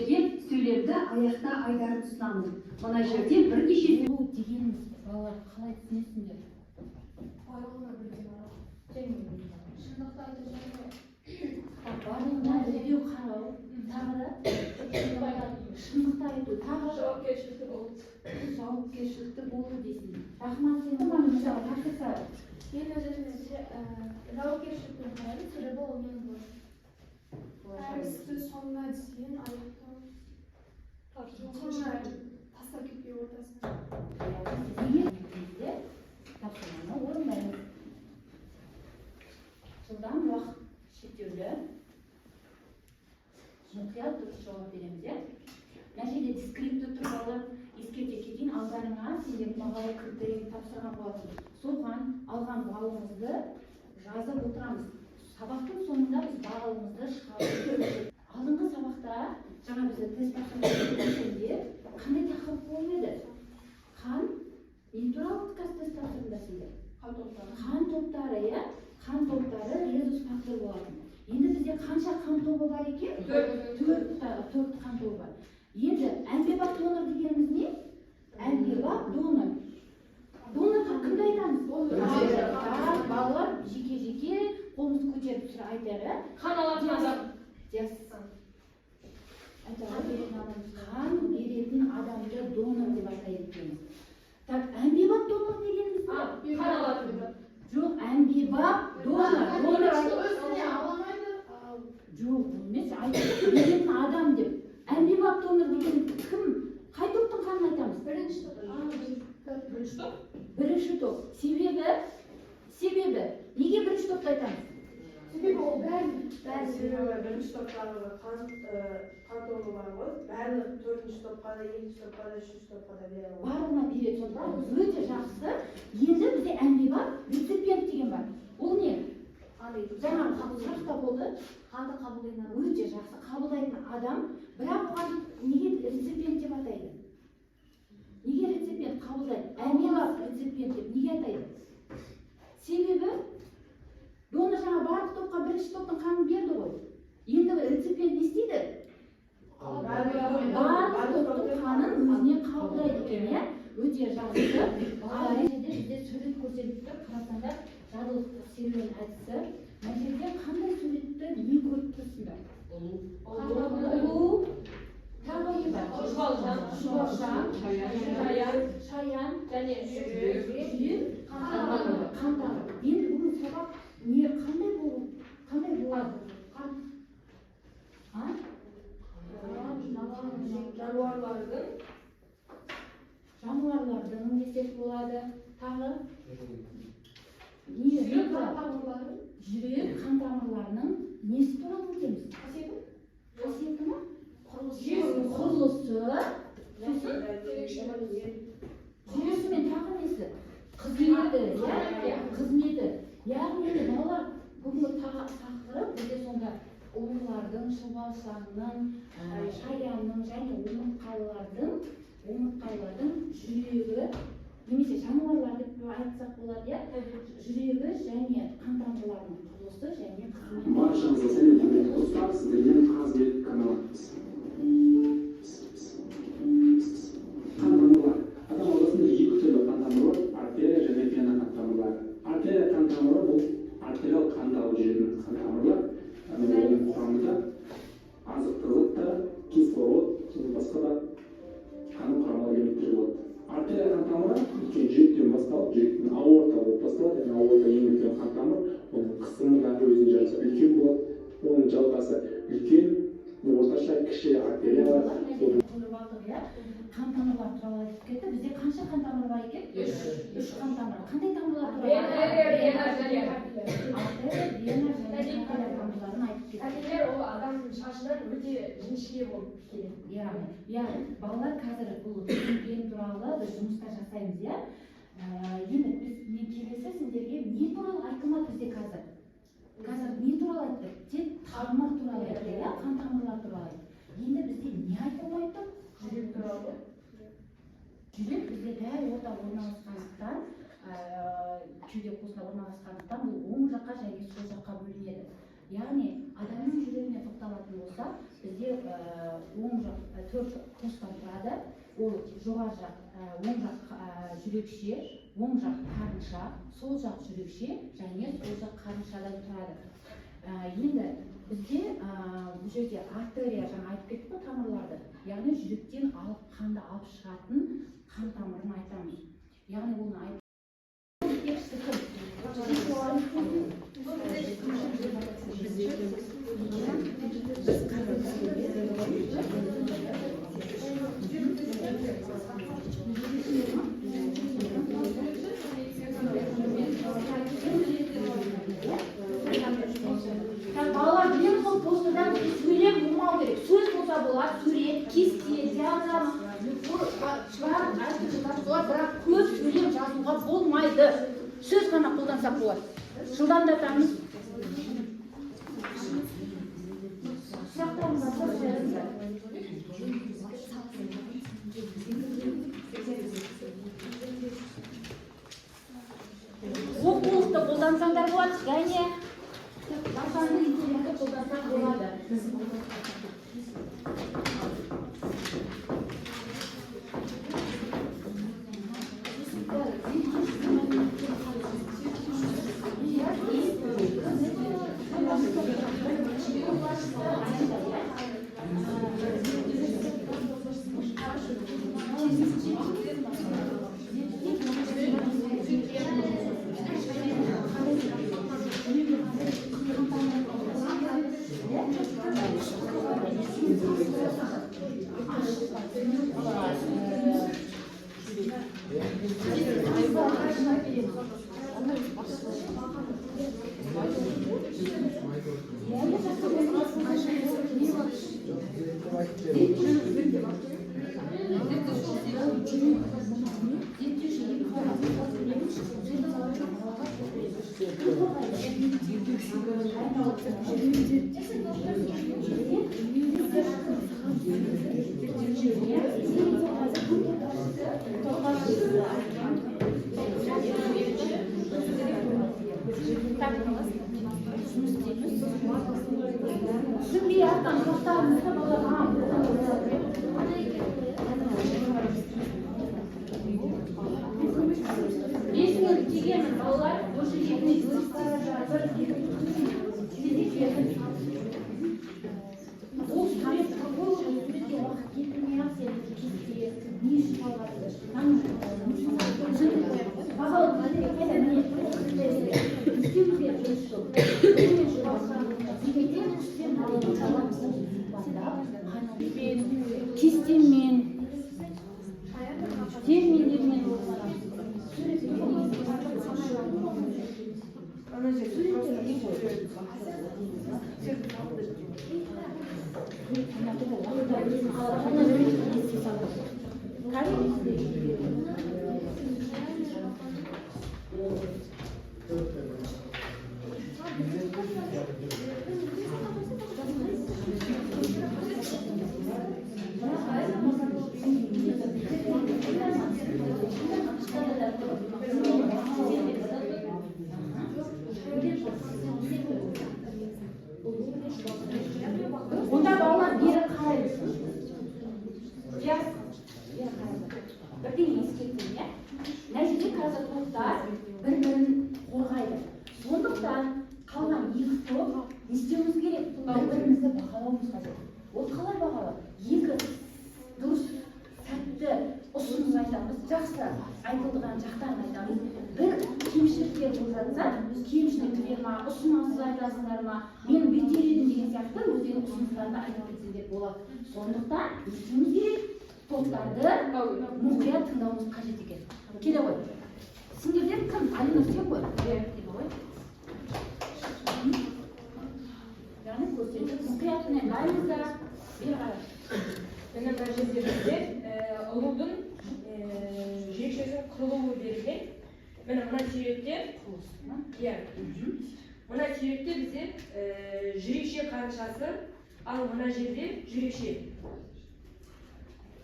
берген сөйлемді аяқта айдарып ұсынамын. Мына жерде бірнеше дегеніміз балалар қалай түсінесіңдер? Барлығына бірдей Шындықты айту және барлығына бірдей қарау, тағы да шындықты айту, тағы жауапкершілікті болу дейсің. Рахмат, сен мысалы тақырса мен өзіміз жауапкершілікпен қараймын, себебі ол менің бұл. Әр істі соңына дейін аяқтау тастап кетпей ортасына. Тапсырманы орындаймыз. Жылдам уақыт шектеулі. Мұқият дұрыс жауап береміз, иә? Мына жерде дискрипті туралы ескерте кетейін, алдарыңа сендер мағауа критерийін тапсырған болатын. Соған алған балыңызды жазып отырамыз. Сабақтың соңында біз балымызды шығарып. Алдыңғы сабақта жаңа бізді тест тақырыбында қандай тақырып болып еді? Қан не туралы тест тақырыбында? Қан топтары, иә? Қан топтары резус фактор болатын. Енді бізде қанша қан тобы бар екен? 4 қан тобы бар. Енді әмбебап донор дегеніміз не? Әмбебап донор. Донорға кімді айтамыз? Балалар жеке-жеке қолымызды көтеріп тұра айтары. Қан алатын адам. Қан беретін адамды донор деп айтайық. Так, әмбебап донор дегеніміз не? Қан алатын. Жоқ, әмбебап донор. Өзіне аламайды. Жоқ, емес, беретін адам деп. Әмбебап донор деген кім? Қай топтың қанын айтамыз? Бірінші топ. Бірінші топ. Себебі? Неге бірінші топты айтамыз? Себебі ол бәрі. Себебі бірінші топтағы қан тобы бар ғой, барлық төртінші топқа да, екінші топқа да, үшінші топқа да бере алады. Барлығына береді, сонда өте жақсы. Енді бізде әмбебап реципиент деген бар. Ол не? Жаңа сұрақта болды. Қанды қабылдайтын адам. Өте жақсы қабылдайтын адам, бірақ оған неге реципиент деп атайды? Неге реципиент қабылдайды? Әмбебап реципиент деп неге атайды? Себебі донор жаңа барлық топқа бірінші топтың қанын берді ғой. Енді реципиент не істейді? Барлық топтың қанын өзіне қабылдайды екен, иә? Өте жақсы. Бізде сурет көрсетіп тұр, қарасаңдар, жадылықтық серуен әдісі. Мына жерде қандай суретті не көріп тұрсыңдар? Ұлу, тағы не бар? Шұбалжан, шаян, және жүйен, қантамыр. Енді бүгін сабақ қандай болады? Жануарлардың десек болады. Тағы жүрек қан тамырларының несі туралы өтеміз? Қасиеті ма? Құрылысы. Жүйесі мен тағы несі? Қызметі. Яғни балалар бүгінгі тақырып бізде сонда ұлылардың, шұбалшанның, шаянның және омыртқалардың жүрегі, немесе жануарлар деп айтсақ болады, иә? Жүрегі және қан тамырларының құрылысы және қызметі. Баршаңызға сәлем құрметті достар, сіздермен Қазбек каналымыз. Қан тамырлар. Адам ағзасында екі түрлі қан тамыры бар, артерия және вена қан тамырлары. Артерия қан тамыры бұл артериал қанды алып жүретін қан тамырлар. Оның құрамында азықтық заттар, кислород, басқа да қанның құрамында элементтер болады. Артерия қан тамыры үлкен жүректен басталып, жүректің аорта болып басталады, яғни аорта ең үлкен қан тамыр, оның қысымы да өзінің жарысы үлкен болады. Оның жалғасы үлкен, орташа кіші артериялар. Қан тамырлар туралы айтып кетті. Бізде қанша қан тамыр бар екен? 3 қан тамыр. Қандай тамырлар туралы? Артерия, вена және капилляр тамырларын айтып кетті. Капилляр ол адамның шашынан өте жіңішке болып келеді. Яғни балалар қазір бұл түсінген туралы біз жұмыстар жасаймыз, иә? Енді мен келесі сендерге не туралы айтылмады бізде қазір? Қазір не туралы айттық? Тек тамыр туралы айттық, иә? Қан тамырлар туралы айттық. Енді бізде не айтылмайды? Жүрек туралы. Жүрек бізде дәл орта орналасқандықтан, кеуде қуысына орналасқандықтан бұл оң жаққа және сол жаққа бөлінеді. яғни адамның жүрегіне тоқталатын болсақ, бізде оң жақ 4 қостан тұрады. Ол жоғары жақ оң жақ жүрекше, оң жақ қарынша, сол жақ жүрекше және сол жақ қарыншадан тұрады. Енді бізде бұл жерде артерия, жаңа айтып кеттік қой, тамырларды, яғни жүректен қанды алып шығатын қан тамырын айтамыз. Яғни оны Балалар білеміз, ол постадан сөйлем болмау керек. Сөз болса болады, сурет, кесте, диаграмма, шварм, бірақ көп сөйлем жазуға болмайды. Сөз ғана қолдансақ болады. Жылдамдатамыз. Оқулықты қолдансаңдар болады, және басаңды интернетті қолдансақ болады. Кестемен, терминдермен онда балалар бері қарайды. Бірден ескертейін, иә? Мына жерде қазір топтар бір-бірін қорғайды. Сондықтан қалған екі топ не істеуіміз керек? Бір-бірімізді бағалауымыз қажет. Ол қалай бағалау? Екі дұрыс, сәтті ұсыныс айтамыз, жақсы айтылған жақтарын айтамыз. Бір кемшіліктер болып жатса, кемшіліктер ма, ұсынымсыз айтасыңдар ма, мен бүйтер едім деген сияқты өздерінің ұсыныстарында айтып кетсеңдер болады. Сондықтан не істеуіміз керек? Топтарды мұқият тыңдауымыз қажет екен. Келе ғой. Сендерден кім? Алина сен ғой? Келе ғой. Яғни көрсетіп, мұқиятымен дайыныздар. Бері қарай. Мына жерде бізде ұлудың жүрекшесінің құрылуы берілген. Мына суретте, иә, мына суретте бізде жүрекше қарыншасы, ал мына жерде жүрекше.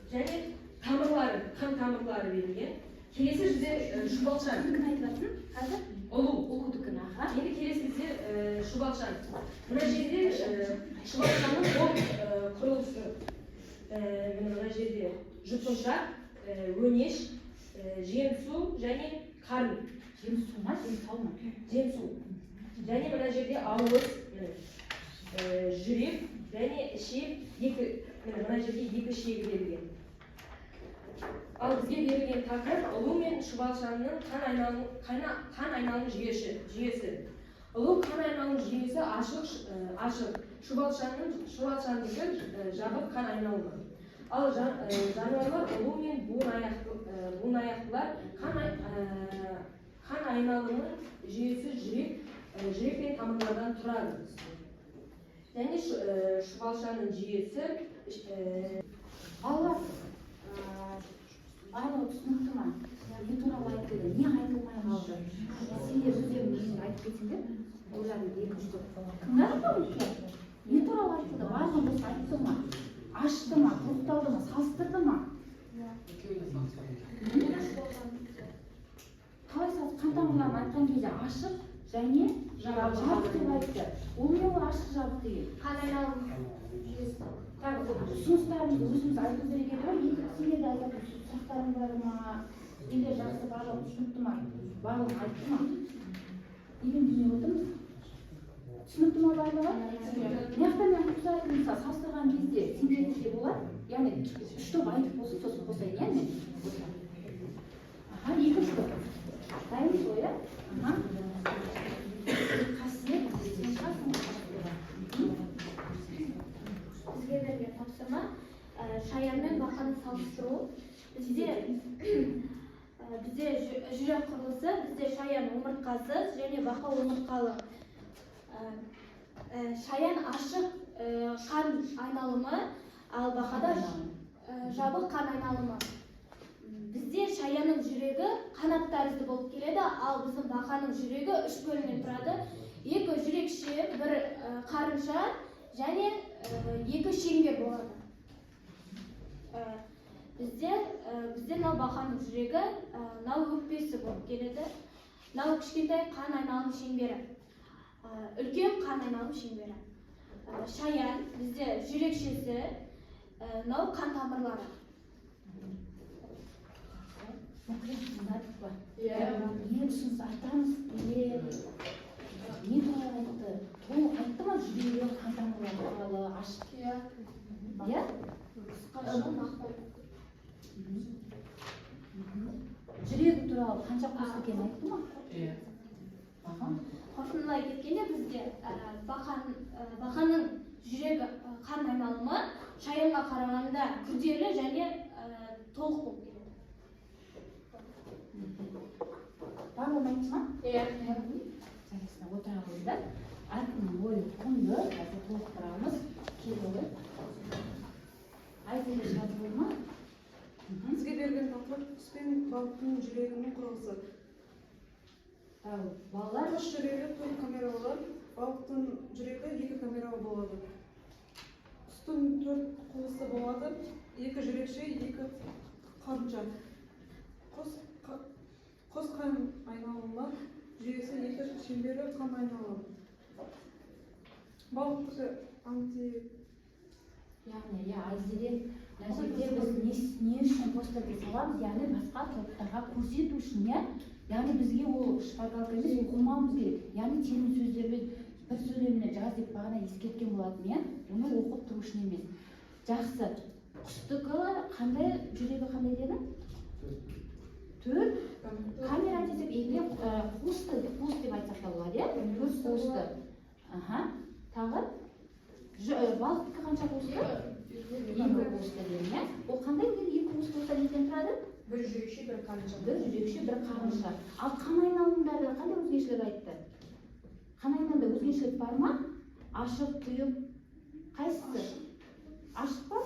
Және тамырлары, қан тамырлары берілген. Келесі бізде шұбалшан. Кім айтып жатсың? Қазір? ұлудікін аха. Енді келесіде Шұбалшан. Мына жерде Шұбалшанның ол құрылысы. Мына жерде жұтқыншақ, өнеш, жемсу және қарын. Жемсу ма, жемсау ма? Жемсу. Және мына жерде ауыз, жүрек және ішек, мына жерде екі ішегі берілген. Ал бізге берілген тақырып ұлу мен Шұбалшанның қан айналым жүйесі. Ұлу қан айналым жүйесі ашық, Шұбалшандікі жабық қан айналымы. Ал жануарлар ұлу мен буын аяқтылар қан айналымы жүйесі жүрек пен тамырлардан тұрады. Және Шұбалшанның жүйесі Балалар, барлығы түсінікті ма? Не туралы айтты, не айтылмай қалды? Сендер өздерің айтып кетсеңдер, ойларын екі-үш топ. Тыңдадың ба өткен? Не туралы айтты? Барлығы осы айтты ма? Ашты ма? Тоқталды ма? Салыстырды ма? Қалай қан тамырларын айтқан кезде ашық және жабық деп айтты. Ол не ол ашық жабық деген? Қан айналым жүйесі. Ұсыныстарымызды өзіміз айту керек еді ма? Енді сендер де айтатын сұрақтарың бар ма? Сендер жақсы барлығы түсінікті ма? Барлығы айтты ма? Деген дүние отырмыз. Түсінікті ма барлығы? Мияқтан мен ұқсайтын мысалы салыстырған кезде сендерде де болады. Яғни үш топ айтып болсын, сосын қосайын, иә мен? Аха, екінші топ. Дайынбыз ғой, иә? Аха. Қасиет, сен шығасың. Бізге берген тапсырма шаян мен бақаны салыстыру. Бізде жүрек құрылысы, бізде шаян омыртқасыз және бақа омыртқалы. Шаян ашық қан айналымы, ал бақада жабық қан айналымы. Бізде шаянның жүрегі қанат тәрізді болып келеді, ал біздің бақаның жүрегі үш бөлімнен тұрады. Екі жүрекше, бір қарынша және екі шеңбер болады. Бізде мынау бақаның жүрегі, мынау өкпесі болып келеді. Мынау кішкентай қан айналым шеңбері. Үлкен қан айналым шеңбері. Шаян бізде жүрекшесі, мынау қан тамырлары. Тыңдадық па? Не ұсыныс айтамыз? Не туралы айтты? Толық айтты ма жүрегі қан тамырлары туралы ашық? Иә? Жүрегі туралы қанша қос екенін айтты ма? Иә. Қорытындылай кеткенде бізде бақаның жүрегі қан айналымы шаянға қарағанда күрделі және толық болып келеді. Барлығы айтты ма? Иә. Жарайсыздар, отыра қойыңдар. Әркімнің ойы құнды, қазір толықтырамыз. Келді ғой. Айзере жазылды ма? Бізге берген тақырып құс пен балықтың жүрегінің құрылысы. Балалар Құс жүрегі 4 камералы бар, балықтың жүрегі 2 камералы болады. Құстың 4 қуысы болады, 2 жүрекше, 2 қарынша. Құс қан айналымы жүйесі 2 шеңбері қан айналымы. Балықтығы яғни, Айзере, мына жерде біз не үшін постерді саламыз, яғни басқа топтарға көрсету үшін, яғни бізге ол шпаргалка емес, оқымауымыз керек. Яғни термин сөздерді бір сөйлеміне жаз деп бағана ескерткен болатын, оны оқып тұру үшін емес. Жақсы. Құстығы қандай, жүрегі қандай деді? 4 камера десек, егер қуыс деп айтсақ та болады, 4 қуысты. Тағы? Балықтікі қанша қуысты? 2 қуысты дедім, ол қандай деді 2 қуыс болса неден тұрады? бір жүрекше, бір қарынша. Бір жүрекше, бір қарынша. Ал қан айналымдарда қандай өзгешілік айтты? Қан айналымда өзгешілік бар ма? Ашық, тұйық, қайсысы? Ашық па?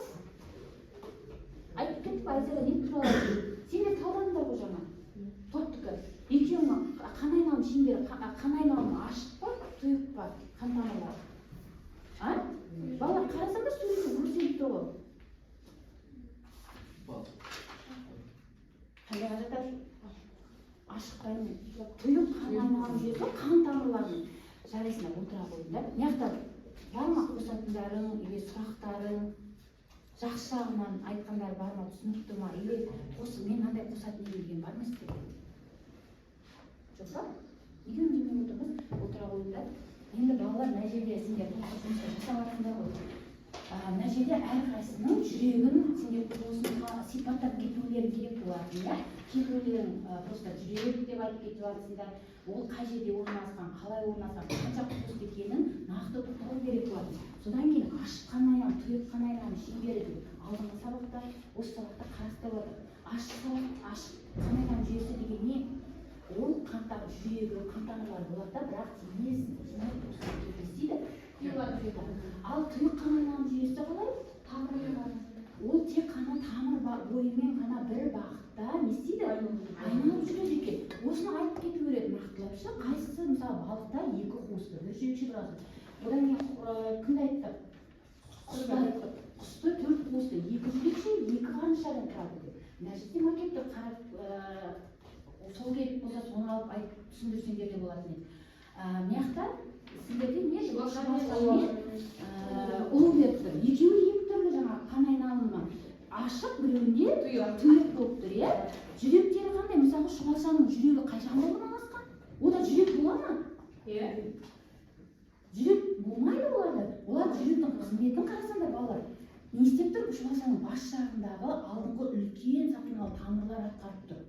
Айтып кетті ба, Айзере, не туралы? Сендер талдадыңдар ғой жаңа. Топтікі. Екеуінің қан айналым шеңбері, қан айналымы ашық па, тұйық па? Қан тамырлары. Балалар, қарасаңдар суретті көрсетіп тұр ғой. Қандай жатады? ашықтаймын. Тұйық қан айналым жүйесі қан тамырларының жарайсына отыра қойдым. Мына жақта бар ма қосатындарың, или сұрақтарың, жақсы жағынан айтқандар бар ма, түсінікті ма, или мен мынандай қосатын деген бар ма сізде? Жоқ па? Неге үндемей отырмыз? Отыра қойдым. Енді балалар мына жерде сендер жұмыс жасап жатсыңдар ғой. Мына жерде әрқайсысының жүрегін сендер осыны сипаттап кетулері керек болатын, иә? Кейбіреулерің просто жүрек деп айтып кетіп жатсыңдар. Ол қай жерде орналасқан, қалай орналасқан, қанша қуыс екенін нақты тоқталу керек болады. Содан кейін ашық қан айналым, тұйық қан айналым шеңбері деп алдыңғы сабақта, осы сабақта қарастырып отыр. Ашық қан айналым жүйесі деген не? Ол қантар жүрегі, қантамырлар болады да, бірақ денесі ал тұйық қан айналым жүйесі қалай? Ол тек қана тамыр бойымен ғана бір бағытта не істейді? Айналып жүреді екен. Осыны айтып кету керек нақтылапшы. Қайсысы мысалы балықта екі қуысты, бір жүрекше тұрады. Одан кейін кімді айтты? Құсты төрт қуысты, екі жүрекше, екі қаншадан тұрады деп. Мына жерде макетті қарап сол керек болса соны алып айтып түсіндірсеңдер де болатын еді. Мына жақта сіздерде не ұлу беріп тұр. Екеуі екі түрлі жаңағы қан айналымы ашық, біреуінде тұйық болып тұр, иә? Жүректері қандай? Мысалы шұғалшаның жүрегі қай жағында орналасқан? Ода жүрек бола ма? Иә. Жүрек болмайды оларда. Олар жүректің қызметін қарасаңдар балалар. Не істеп тұр? Шұғалшаның бас жағындағы алдыңғы үлкен сақиналы тамырлар атқарып тұр.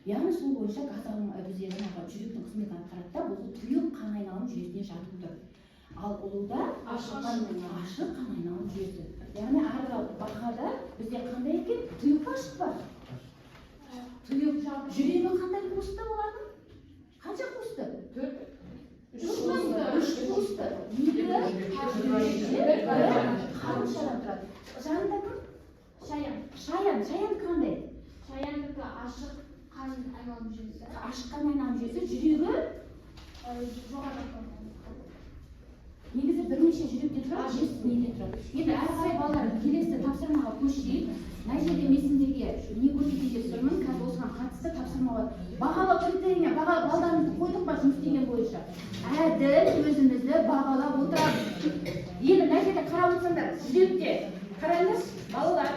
Яғни сол бойынша бізде жаңағы жүректің қызметін атқарады да, бұл тұйық қан айналым жүйесіне жатып тұр. Ал ұлуда ашық қан айналым жүйесі. Яғни әрбір бақада бізде қандай екен? Тұйық па, ашық па? Тұйық. Жүрегі қандай қуысты олардың? Қанша қуысты? Үш қуысты. Екі қаншадан тұрады. Жанында кім? Шаян қандай? Шаяндікі ашық қан айналым жүйесі. Ашық қан айналым жүйесі, жүрегі жоғары. Негізі бірнеше жүректен тұрады, жес неден тұрады. Енді әрі қарай балалар келесі тапсырмаға көшейік. Мына жерде мен сендерге не көрсетейін деп тұрмын, қазір осыған қатысты тапсырмаға бағалау критерийіне балдарымызды қойдық па жұмыс істеген бойынша. Әділ өзімізді бағалап отырамыз. Енді мына жерде қарап отырсаңдар, жүректе қараңыз, балалар.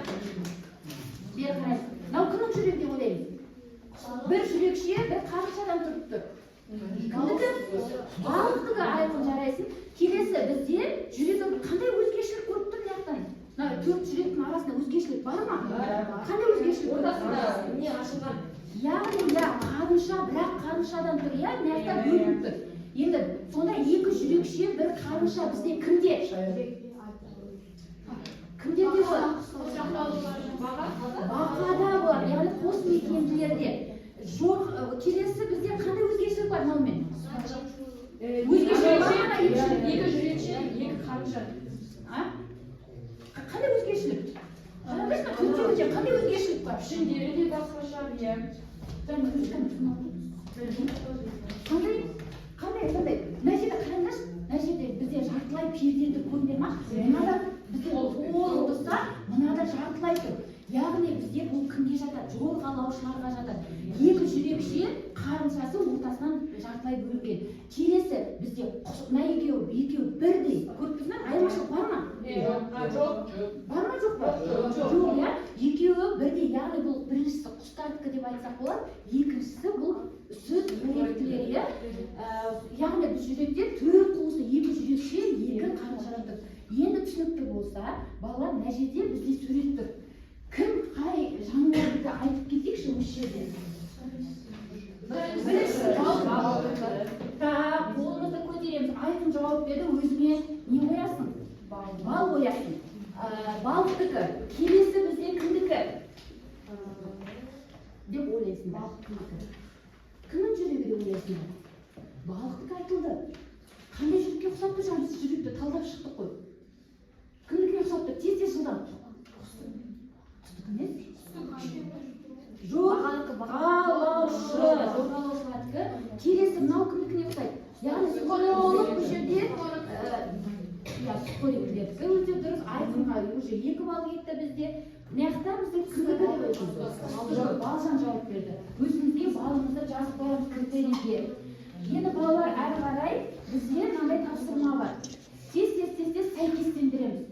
Бері қарайсыз. Мынау кімнің жүрегі деп ойлаймыз? Бір жүрекше, бір қарыншадан тұрып тұр. Балықтығы айқын жарайсын. Келесі бізде жүрегі қандай өзгешілік көріп тұр мынаяқтан? Төрт жүректің арасында өзгешілік бар ма? Қандай өзгешілік? Ортасында не ашылған? Яғни қарынша, бірақ қарыншадан тұр, иә, мынаяқтан бөлініп тұр. Енді сонда екі жүрекше, бір қарынша бізде кімде? Кімде де болады? Бақада болады, яғни қос мекенділерде. Келесі бізде қандай өзгешілік бар мынаумен? Екі жүрекше, екі қарынша. Қандай өзгешілік? Қандай өзгешілік бар? Пішіндері де басқаша, иә. Қандай? Мына жерде қараңыз, мына жерде бізде жартылай перзенті көрінер ма? Мынада бізде толық тұрса, мынада жартылай тұр. Яғни бізде бұл кімге жатады? Жорғалаушыларға жатады. Екі жүрекше, қарыншасы ортасынан жартылай бөлінген. Келесі бізде мына екеуі бірдей. Көрдіңіз бе? Айырмашылық бар ма? Жоқ. Бар ма, жоқ па? Жоқ, иә. Екеуі бірдей, яғни бұл біріншісі құстардікі деп айтсақ болады, екіншісі бұл сүт қоректілер, иә. Яғни бұл жүректе төрт қуысы, екі жүрекше, екі қарыншадан тұр. Енді түсінікті болса, балалар мына жерде бізде сурет тұр. Кім қай жануарды айтып кетейікші осы жерде? Қолымызды көтереміз, айқын жауап берді, өзіңе не қоясың? Бал қоясың. Балықтікі. Келесі бізде кімдікі? Деп ойлайсың, балықтікі. Кімнің жүрегі деп ойлайсың? Балықтікі айтылды. Қандай жүрекке ұқсап тұр? Біз жүректі талдап шықтық қой. Кімдікіне ұқсап тұр? Тез жылдам. Жорғалаушылардікі. Келесі мынау кімдікіне ұқсайды? Яғни сүтқоректілер бұл жерде сүтқоректілердікі өте дұрыс. Айқынға уже екі бал кетті бізде. Мына бізде балжан жауап берді. Өзімізге балымызды жазып қоямыз критерийге. Енді балалар әрі қарай бізде мынандай тапсырма бар. Тез сәйкестендіреміз.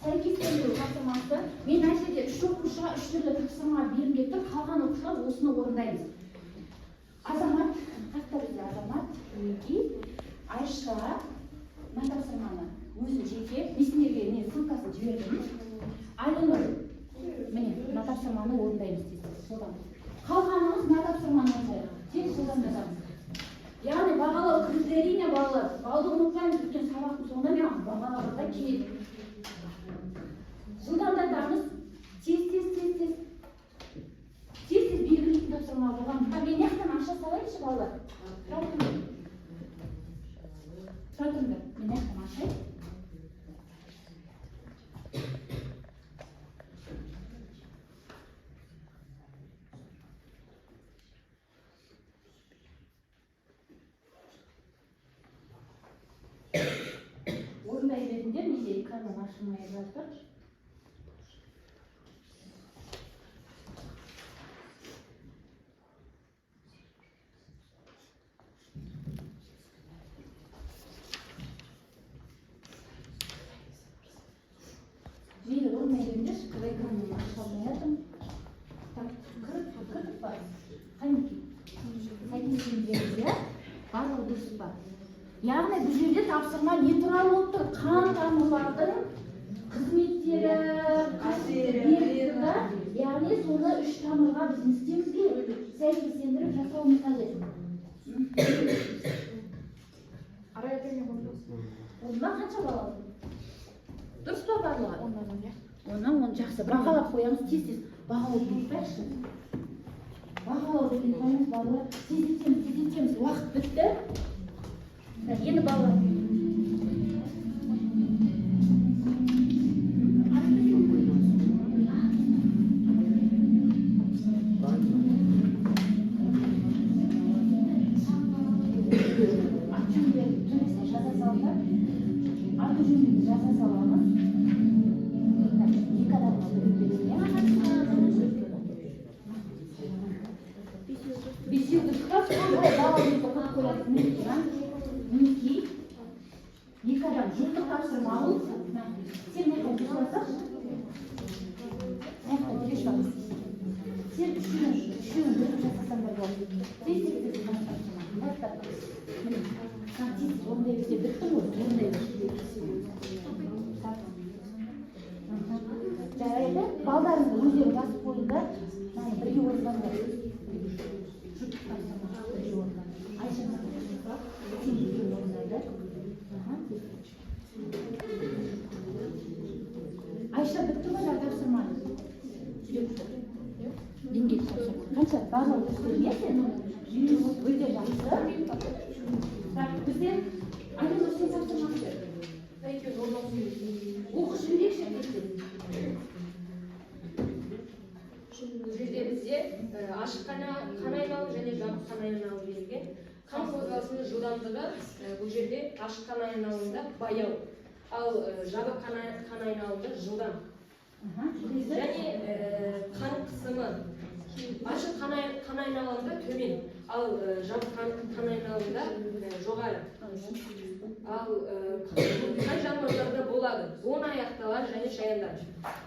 Сәйкестендіру тапсырмасы. Мен мына жерде 3 оқушыға 3 түрлі тапсырма беріп кеттім. Қалған оқушылар осыны орындаймыз. Азамат, қақта бізде Азамат, Өлги, Айша, мына тапсырманы өзі жеке, месендерге ссылкасын жібердім. Айнұр, міне, мына тапсырманы орындаймыз дейсіз. Содан. Қалғанымыз мына тапсырманы орындаймыз. Тек содан жазамыз. Яғни бағалау критерийіне балалар, балды ұмытпаймыз өткен сабақтың соңында мен бағалауға келеді. Жылдамдатамыз, тез белгілейтін тапсырма болған. Мен яқтан аша салайыншы балалар. Тұратыңдар, мен яқтан ашайын. Орындай беріңдер, неге экраннан ашылмай жатыр. Мейлі орындай беріңдер, экраннан ашылмай жатыр. Так, кіріп бар. Қайнеке? Сәйкестендіреміз, иә? Барлығы дұрыс бар. Яғни бұл жерде тапсырма не туралы болып тұр? Қан тамырлардың қызметтері, берілді. Яғни соны 3 тамырға біз не істеуіміз керек? Сәйкестендіріп жасауымыз қажет. Онда қанша бала алды? Дұрыс па барлығы? Оннан жақсы. Бағалап қоямыз, тез. Бағалау ұмытпайықшы. Бағалау деген қоямыз балалар. Тездетеміз. Уақыт бітті. Енді балалар. Жаза саламыз. Екі адамға бесеуді тұтап, сондай балаларды қойып қояды. Мінекей, екі адам жұрттық тапсырма алып, сен не қойып жасасақ? Сен үшеуін біріп жасасаңдар болады. Тез ондай бізде бітті ғой, ондай жарайды, балдарыңды өздері басып қойыңдар, бірге орындандар. Айша бітті ғой тапсырманы? Деңгей тапсырма. Қанша барлығы өздерге сен? Өте жақсы. Бізде Айнұр сен тапсырмасы. Оқып жіберейікші кетті. Бұл жерде бізде ашық қан айналым және жабық қан айналым берілген. Қан қозғалысының жылдамдығы бұл жерде ашық қан айналымында баяу, ал жабық қан айналымында жылдам. Және қан қысымы ашық қан айналымында төмен, ал жабық қан айналымында жоғары. Ал қай жануарларда болады? Он аяқтылар және шаяндар.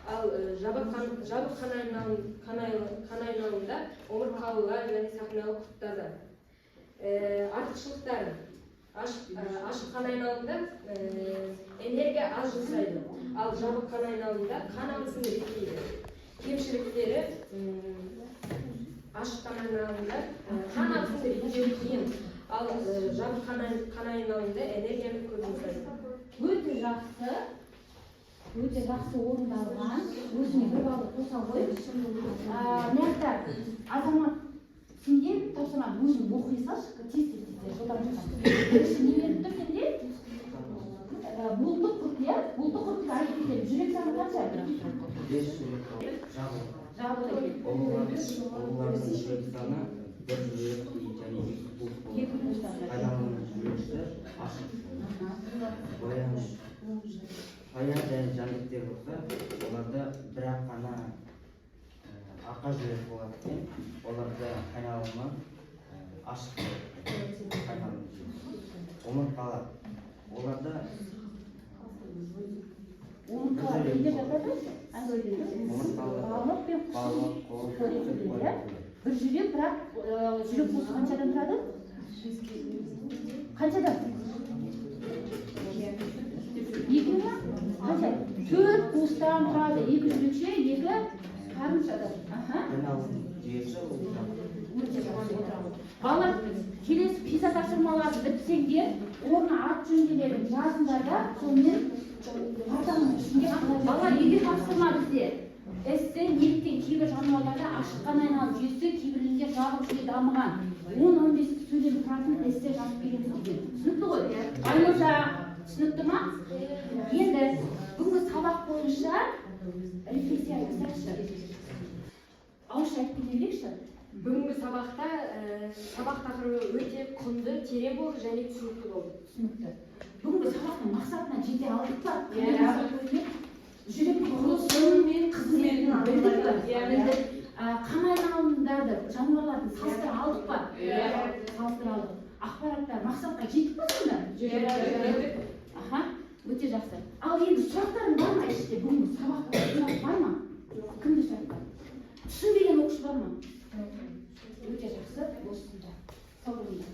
Ал жабық қан айналымында омыртқалылар және сақиналы құрттарда. Артықшылықтары: ашық қан айналымында энергия аз жұмсайды, ал жабық қан айналымында қан ағысын реттейді. Кемшіліктері: ашық қан айналымында қан ағысын реттеу қиын, ал жабық қан айналымында энергияны көп жұмсайды. Өте жақсы орындалған. Өзіне бір балды қоса қойып. Мына Азамат, сенде тапсырма өзің оқи салшы, тез жылдам жасап. Бірінші не беріп тұр сенде? Бұлты құрт, иә? Бұлты құртты айтып кетеді. Жүрек саны қанша? 5 жүрек жабық. Жабық екен. Олардың жүрек саны 1 жүрек және 2 бұлт. Айналымның жүрекші ашық. Баяны сая және жәндіктер болса, оларда бірақ қана арқа жүрек болады екен. Оларда айналымы ашық айналым омыртқалар. Оларда омыртқалар неде жатады? Балық пен балық, қоры, бір жүрек, бірақ жүрек болса қаншадан тұрады? Қаншадан? Екі ма? Қанша? 4 қуыстан тұрады. 2 жүрекше, 2 қарыншадан. айналым жүйесі Өте жақсы отырамыз. Балалар, келесі пиза тапсырмаларды бітсеңдер, орны ат жөнделерін жазыңдар да, сонымен атамның ішінде балалар неге тапсырма бізде? Эссе неліктен кейбір жануарларда ашық қана айналым жүйесі, кейбіреулерінде жабық жүйе дамыған. 10-15 сөйлем тұратын эссе жазып береміз деген. Түсінікті ғой? Айнұрда түсінікті ма? Енді бүгінгі сабақ бойынша рефлексия жасайықшы. Ауызша айтып кетелікші. Бүгінгі сабақта сабақ тақырыбы өте құнды, терең болды және түсінікті болды. Түсінікті. Бүгінгі сабақтың мақсатына жете алдық па? Жүрек құрылысын мен қызметін білдік па? Қан айналымдарды, жануарларды салыстыра алдық па? Салыстыра алдық. Ақпараттар мақсатқа жетіп па сонда? Өте жақсы. Ал енді сұрақтарың бар ма іште? Бүгінгі сабақта сұрақ бар ма? Кімді сұрақтар? Түсінбеген оқушы бар ма? Өте жақсы. Осында. Сау болыңдар.